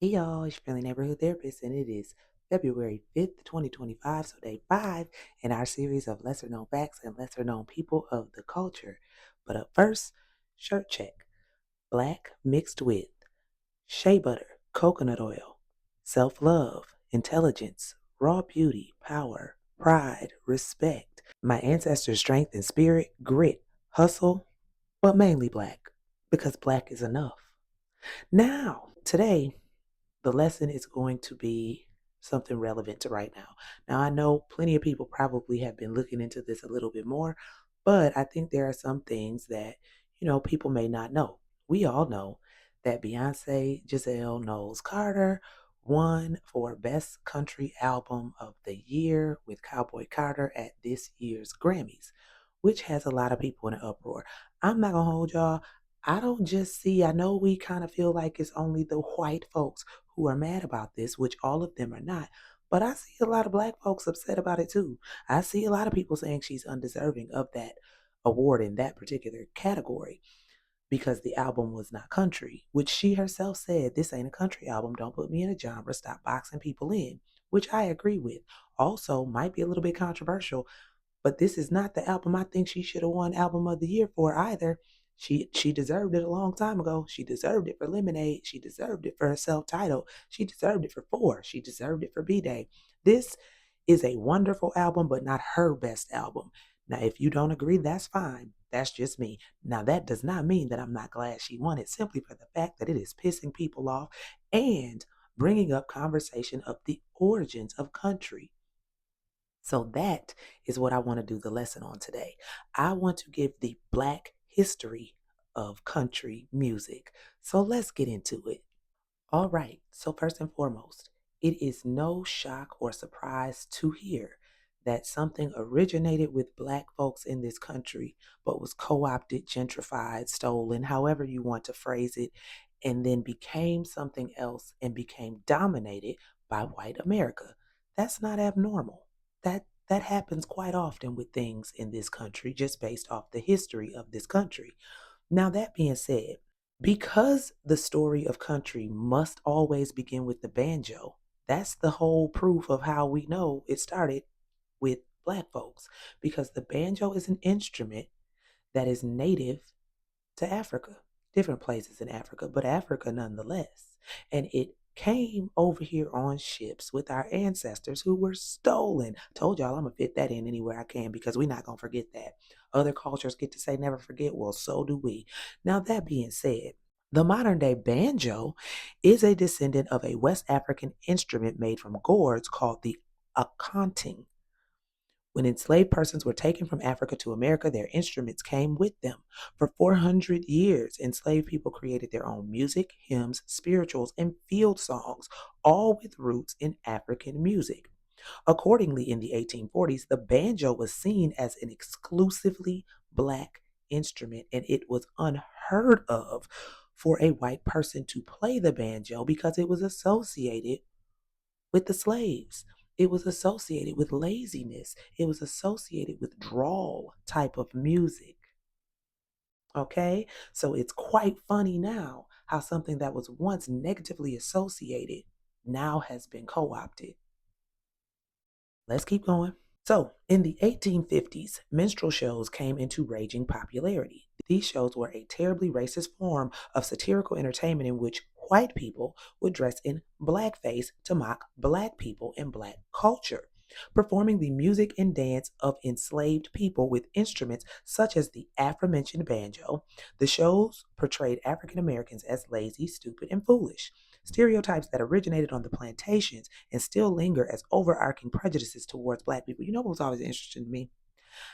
Hey y'all, it's your friendly neighborhood therapist, and it is February 5th, 2025, so day 5 in our series of lesser known facts and lesser known people of the culture. But up first, shirt check. Black mixed with shea butter, coconut oil, self love, intelligence, raw beauty, power, pride, respect. My ancestors' strength and spirit, grit, hustle, but mainly black, because black is enough. Now, today, the lesson is going to be something relevant to right now. Now, I know plenty of people probably have been looking into this a little bit more, but I think there are some things that, people may not know. We all know that Beyonce Giselle Knowles Carter won for Best Country Album of the Year with Cowboy Carter at this year's Grammys, which has a lot of people in an uproar. I'm not going to hold y'all. I don't just see, I know we kind of feel like it's only the white folks who are mad about this, which all of them are not. But I see a lot of black folks upset about it too. I see a lot of people saying she's undeserving of that award in that particular category because the album was not country, which she herself said, this ain't a country album. Don't put me in a genre. Stop boxing people in, which I agree with. Also, might be a little bit controversial, but this is not the album I think she should have won Album of the Year for either. She deserved it a long time ago. She deserved it for Lemonade. She deserved it for her self-titled. She deserved it for Four. She deserved it for B-Day. This is a wonderful album, but not her best album. Now, if you don't agree, that's fine. That's just me. Now, that does not mean that I'm not glad she won it, simply for the fact that it is pissing people off and bringing up conversation of the origins of country. So that is what I want to do the lesson on today. I want to give the Black history of country music. So let's get into it. All right. So first and foremost, it is no shock or surprise to hear that something originated with black folks in this country, but was co-opted, gentrified, stolen, however you want to phrase it, and then became something else and became dominated by white America. That's not abnormal. That happens quite often with things in this country, just based off the history of this country. Now, that being said, because the story of country must always begin with the banjo, that's the whole proof of how we know it started with black folks. Because the banjo is an instrument that is native to Africa, different places in Africa, but Africa nonetheless. And it came over here on ships with our ancestors who were stolen. Told y'all I'm going to fit that in anywhere I can because we're not going to forget that. Other cultures get to say never forget. Well, so do we. Now, that being said, the modern day banjo is a descendant of a West African instrument made from gourds called the akonting. When enslaved persons were taken from Africa to America, their instruments came with them. For 400 years, enslaved people created their own music, hymns, spirituals, and field songs, all with roots in African music. Accordingly, in the 1840s, the banjo was seen as an exclusively black instrument, and it was unheard of for a white person to play the banjo because it was associated with the slaves. It was associated with laziness. It was associated with drawl type of music. Okay? So it's quite funny now how something that was once negatively associated now has been co opted. Let's keep going. So, in the 1850s, minstrel shows came into raging popularity. These shows were a terribly racist form of satirical entertainment in which white people would dress in blackface to mock black people and black culture, performing the music and dance of enslaved people with instruments such as the aforementioned banjo. The shows portrayed African Americans as lazy, stupid, and foolish, stereotypes that originated on the plantations and still linger as overarching prejudices towards black people. You know what was always interesting to me?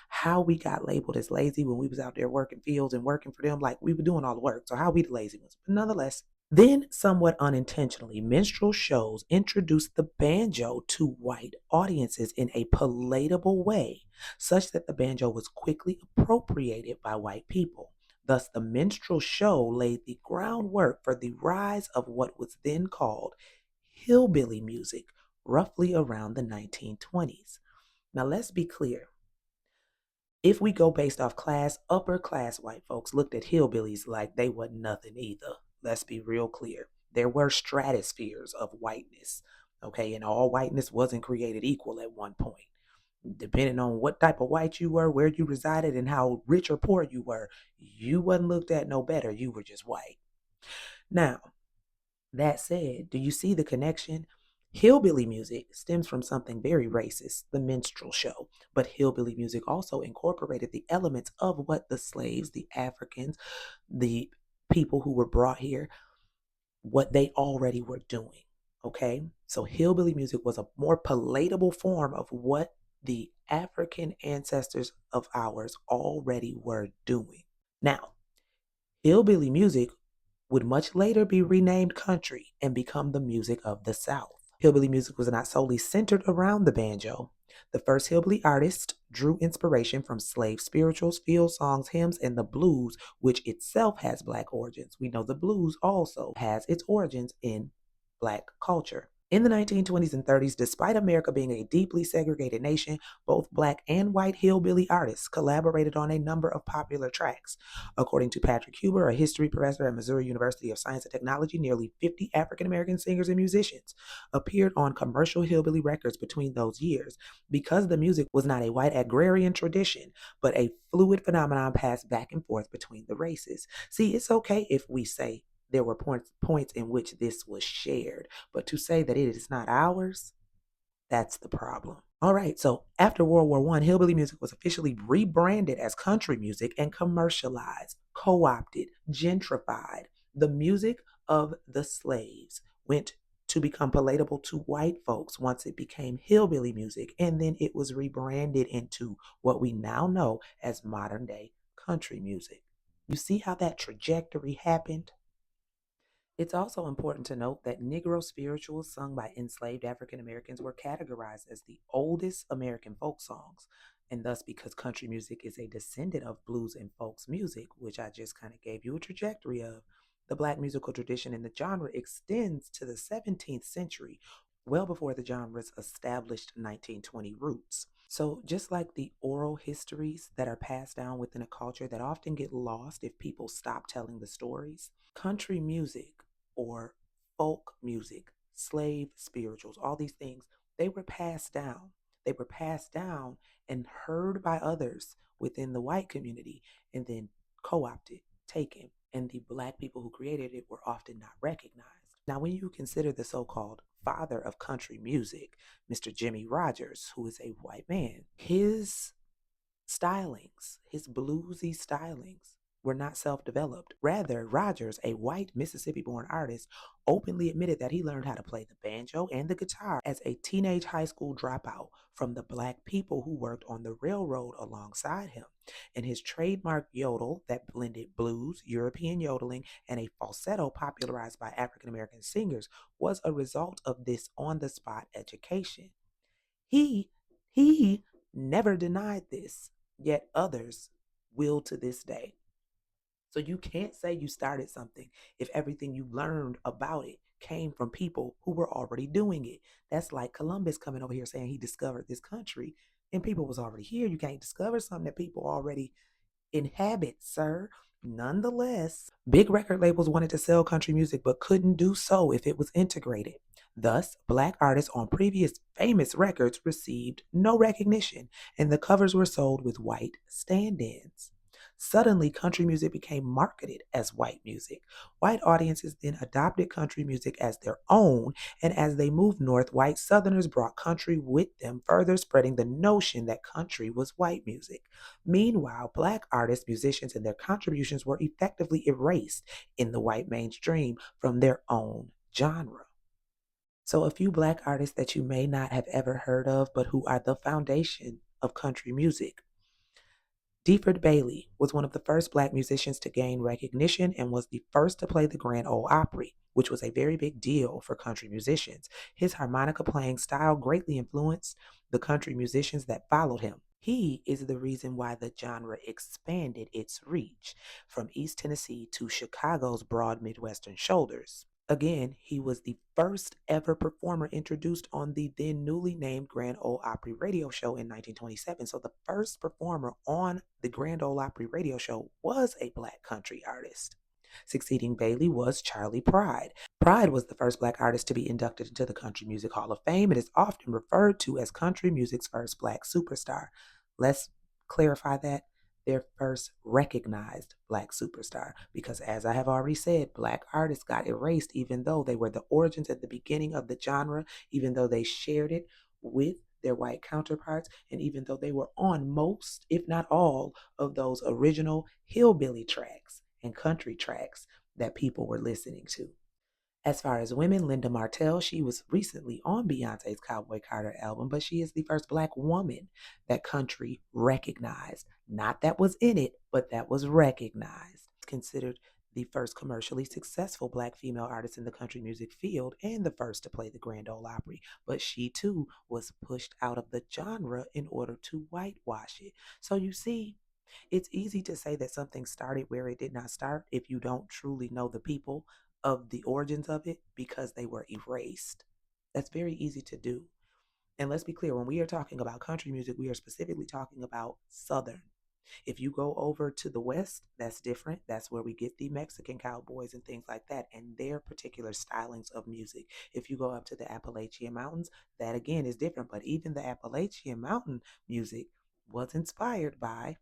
How we got labeled as lazy when we was out there working fields and working for them, like we were doing all the work. So how we the lazy ones? But nonetheless, then, somewhat unintentionally, minstrel shows introduced the banjo to white audiences in a palatable way, such that the banjo was quickly appropriated by white people. Thus, the minstrel show laid the groundwork for the rise of what was then called hillbilly music, roughly around the 1920s. Now, let's be clear. If we go based off class, upper class white folks looked at hillbillies like they wasn't nothing either. Let's be real clear. There were stratospheres of whiteness, okay, and all whiteness wasn't created equal at one point. Depending on what type of white you were, where you resided, and how rich or poor you were, you wasn't looked at no better. You were just white. Now, that said, do you see the connection? Hillbilly music stems from something very racist, the minstrel show. But hillbilly music also incorporated the elements of what the slaves, the Africans, the people who were brought here, what they already were doing. Okay? So hillbilly music was a more palatable form of what the African ancestors of ours already were doing. Now, hillbilly music would much later be renamed country and become the music of the South. Hillbilly music was not solely centered around the banjo. The first hillbilly artists drew inspiration from slave spirituals, field songs, hymns, and the blues, which itself has Black origins. We know the blues also has its origins in Black culture. In the 1920s and 30s, despite America being a deeply segregated nation, both Black and white hillbilly artists collaborated on a number of popular tracks. According to Patrick Huber, a history professor at Missouri University of Science and Technology, nearly 50 African American singers and musicians appeared on commercial hillbilly records between those years. Because the music was not a white agrarian tradition, but a fluid phenomenon passed back and forth between the races. See, it's okay if we say there were points in which this was shared, but to say that it is not ours, that's the problem. All right, so after World War I, hillbilly music was officially rebranded as country music and commercialized, co opted, gentrified. The music of the slaves went to become palatable to white folks once it became hillbilly music, and then it was rebranded into what we now know as modern day country music. You see how that trajectory happened? It's also important to note that Negro spirituals sung by enslaved African Americans were categorized as the oldest American folk songs. And thus, because country music is a descendant of blues and folks music, which I just kind of gave you a trajectory of, the Black musical tradition in the genre extends to the 17th century, well before the genre's established 1920 roots. So, just like the oral histories that are passed down within a culture that often get lost if people stop telling the stories, country music or folk music, slave spirituals, all these things, they were passed down. They were passed down and heard by others within the white community and then co opted, taken. And the Black people who created it were often not recognized. Now, when you consider the so called father of country music, Mr. Jimmy Rogers, who is a white man, his stylings, his bluesy stylings, were not self developed. Rather, Rogers, a white Mississippi born artist, openly admitted that he learned how to play the banjo and the guitar as a teenage high school dropout from the Black people who worked on the railroad alongside him. And his trademark yodel that blended blues, European yodeling, and a falsetto popularized by African American singers was a result of this on the spot education. He he never denied this, yet others will to this day. So you can't say you started something if everything you learned about it came from people who were already doing it. That's like Columbus coming over here saying he discovered this country and people was already here. You can't discover something that people already inhabit, sir. Nonetheless, big record labels wanted to sell country music but couldn't do so if it was integrated. Thus, Black artists on previous famous records received no recognition, and the covers were sold with white stand ins. Suddenly, country music became marketed as white music. White audiences then adopted country music as their own, and as they moved north, white Southerners brought country with them, further spreading the notion that country was white music. Meanwhile, Black artists, musicians, and their contributions were effectively erased in the white mainstream from their own genre. So, a few Black artists that you may not have ever heard of, but who are the foundation of country music. Deford Bailey was one of the first Black musicians to gain recognition and was the first to play the Grand Ole Opry, which was a very big deal for country musicians. His harmonica playing style greatly influenced the country musicians that followed him. He is the reason why the genre expanded its reach from East Tennessee to Chicago's broad Midwestern shoulders. Again, he was the first ever performer introduced on the then newly named Grand Ole Opry radio show in 1927. So the first performer on the Grand Ole Opry radio show was a Black country artist. Succeeding Bailey was Charlie Pride. Pride was the first black artist to be inducted into the Country Music Hall of Fame and is often referred to as country music's first black superstar. Let's clarify that. Their first recognized black superstar. Because as I have already said, black artists got erased even though they were the origins at the beginning of the genre, even though they shared it with their white counterparts, and even though they were on most, if not all, of those original hillbilly tracks and country tracks that people were listening to. As far as women, Linda Martell, she was recently on Beyonce's Cowboy Carter album, but she is the first black woman that country recognized. Not that was in it, but that was recognized. Considered the first commercially successful black female artist in the country music field and the first to play the Grand Ole Opry, but she too was pushed out of the genre in order to whitewash it. So you see, it's easy to say that something started where it did not start if you don't truly know the people of the origins of it because they were erased. That's very easy to do. And let's be clear, when we are talking about country music, we are specifically talking about Southern. If you go over to the West, that's different. That's where we get the Mexican cowboys and things like that and their particular stylings of music. If you go up to the Appalachian Mountains, that again is different. But even the Appalachian Mountain music was inspired by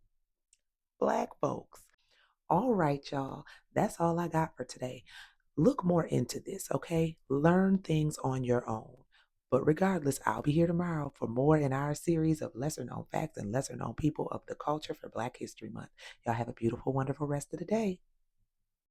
black folks. All right, y'all. That's all I got for today. Look more into this, okay? Learn things on your own. But regardless, I'll be here tomorrow for more in our series of lesser known facts and lesser known people of the culture for Black History Month. Y'all have a beautiful, wonderful rest of the day.